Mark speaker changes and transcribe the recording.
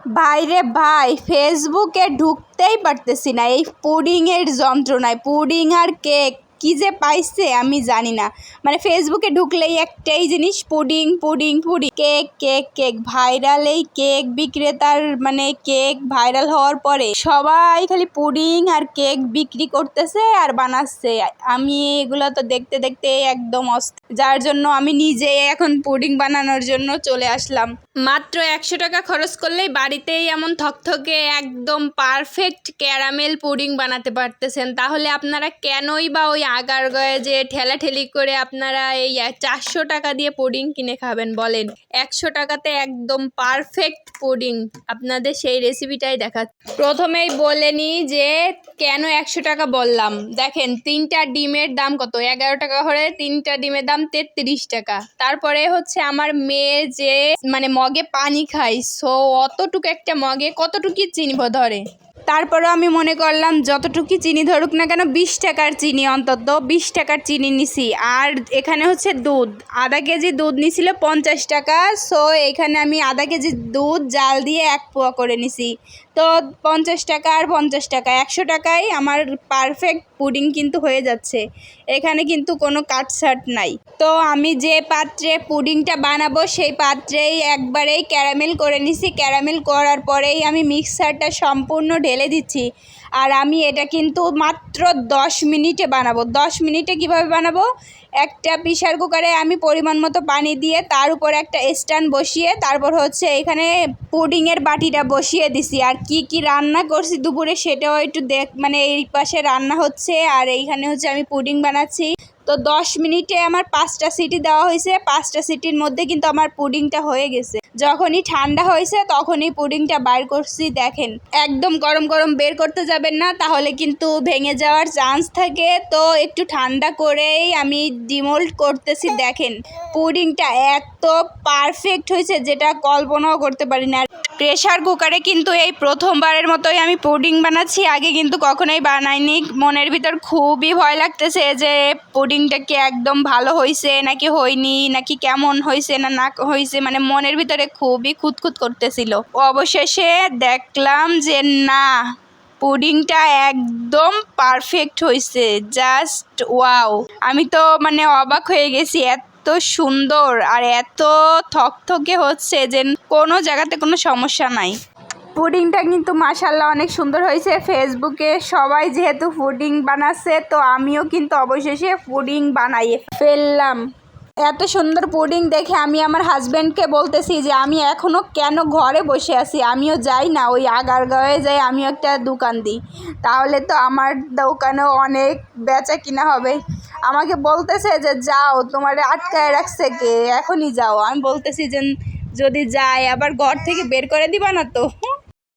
Speaker 1: ভাইরে ভাই, ফেসবুকে ঢুকতেই পারতেছি না এই পুডিংয়ের যন্ত্রণায়। পুডিং আর কেক কী যে পাইছে আমি জানি না। মানে ফেসবুকে ঢুকলেই একটাই জিনিস, pudding pudding pudding, cake cake cake. Viral এই কেক বিক্রেতার মানে কেক ভাইরাল হওয়ার পরে সবাই খালি পুডিং আর কেক বিক্রি করতেছে আর বানাচ্ছে। আমি এগুলো তো দেখতে দেখতে একদম যার জন্য আমি নিজে এখন পুডিং বানানোর জন্য চলে আসলাম। মাত্র 100 টাকা খরচ করলেই বাড়িতেই এমন থকথকে একদম পারফেক্ট ক্যারামেল পুডিং বানাতে পারতেছেন। তাহলে আপনারা কেনই বা ওই আগারগাঁয়ে যে ঠেলাঠেলি করে আপনারা এই 400 টাকা দিয়ে পুডিং কিনে খাবেন বলেন? 100 টাকাতে একদম পারফেক্ট পুডিং আপনাদের সেই রেসিপিটাই দেখাচ্ছি। প্রথমেই বলে নিই যে কেন 100 টাকা বললাম। দেখেন 3টা ডিমের দাম কত, 11 টাকা হলে 3টা ডিমের দাম 33 টাকা। তারপরে হচ্ছে আমার মেয়ে যে মানে মগে পানি খাই, সো অতটুকু একটা মগে কতটুকু চিনি ধরে। তারপরেও আমি মনে করলাম যতটুকু চিনি ধরুক না কেন, 20 টাকার চিনি, অন্তত 20 টাকার চিনি নিছি। আর এখানে হচ্ছে দুধ, আধা কেজি দুধ নিছিল 50 টাকা। সো এখানে আমি আধা কেজি দুধ জাল দিয়ে 1 পোয়া করে নিছি। তো 50 টাকা আর 50 টাকা, 100 টাকায় আমার পারফেক্ট পুডিং কিন্তু হয়ে যাচ্ছে। এখানে কিন্তু কোনো কাটছাট নাই। তো আমি যে পাত্রে পুডিংটা বানাবো সেই পাত্রেই একবারেই ক্যারামেল করে নিছি। ক্যারামেল করার পরেই আমি মিক্সারটা সম্পূর্ণ ঢেলে দিচ্ছি। আর আমি এটা কিন্তু মাত্র 10 মিনিটে বানাবো। 10 মিনিটে কিভাবে বানাবো? একটা প্রেসার কুকারে আমি পরিমাণ মতো পানি দিয়ে তার উপরে একটা স্ট্যান্ড বসিয়ে তারপর হচ্ছে এখানে পুডিংয়ের বাটিটা বসিয়ে দিছি। আর কি কি রান্না করছি দুপুরে সেটাও একটু মানে এই পাশে রান্না হচ্ছে আর এইখানে হচ্ছে আমি পুডিং বানাচ্ছি। তো 10 মিনিটে আমার 5টা সিটি দেওয়া হয়েছে। 5টা সিটির মধ্যে কিন্তু আমার পুডিংটা হয়ে গেছে। যখনই ঠান্ডা হয়েছে তখনই পুডিংটা বাইর করছি। দেখেন একদম গরম গরম বের করতে যাবেন না, তাহলে কিন্তু ভেঙে যাওয়ার চান্স থাকে। তো একটু ঠান্ডা করেই আমি ডিমোল্ড করতেছি। দেখেন পুডিংটা এত পারফেক্ট হয়েছে যেটা কল্পনাও করতে পারি না। প্রেসার কুকারে কিন্তু এই প্রথমবারের মতোই আমি পুডিং বানাচ্ছি, আগে কিন্তু কখনোই বানাইনি। মনের ভিতর খুবই ভয় লাগতেছে যে পুডিংটা কি একদম ভালো হয়েছে নাকি হয়নি, নাকি কেমন হয়েছে না না হয়েছে, মানে মনের ভিতরে খুবই খুঁতখুত করতেছিল। অবশেষে দেখলাম যে না, পুডিংটা একদম পারফেক্ট হয়েছে, জাস্ট ওয়াও। আমি তো মানে অবাক হয়ে গেছি, এত সুন্দর আর এত থকথকে হচ্ছে যে কোনো জায়গাতে কোনো সমস্যা নাই। পুডিংটা কিন্তু মাশাআল্লাহ অনেক সুন্দর হয়েছে। ফেসবুকে সবাই যেহেতু পুডিং বানাচ্ছে, তো আমিও কিন্তু অবশেষে পুডিং বানাইয়ে ফেললাম। এত সুন্দর পুডিং দেখে আমি আমার হাজব্যান্ডকে বলতেছি যে আমি এখনও কেন ঘরে বসে আছি, আমিও যাই না ওই আগারগাঁয়ে যাই, আমিও একটা দোকান দিই, তাহলে তো আমার দোকানেও অনেক বেচা কিনা হবে। আমাকে বলতেছে যে যাও, তোমার আটকায় রাখছে কে, এখনই যাও। আমি বলতেছি যে যদি যাই আবার ঘর থেকে বের করে দিবা না তো।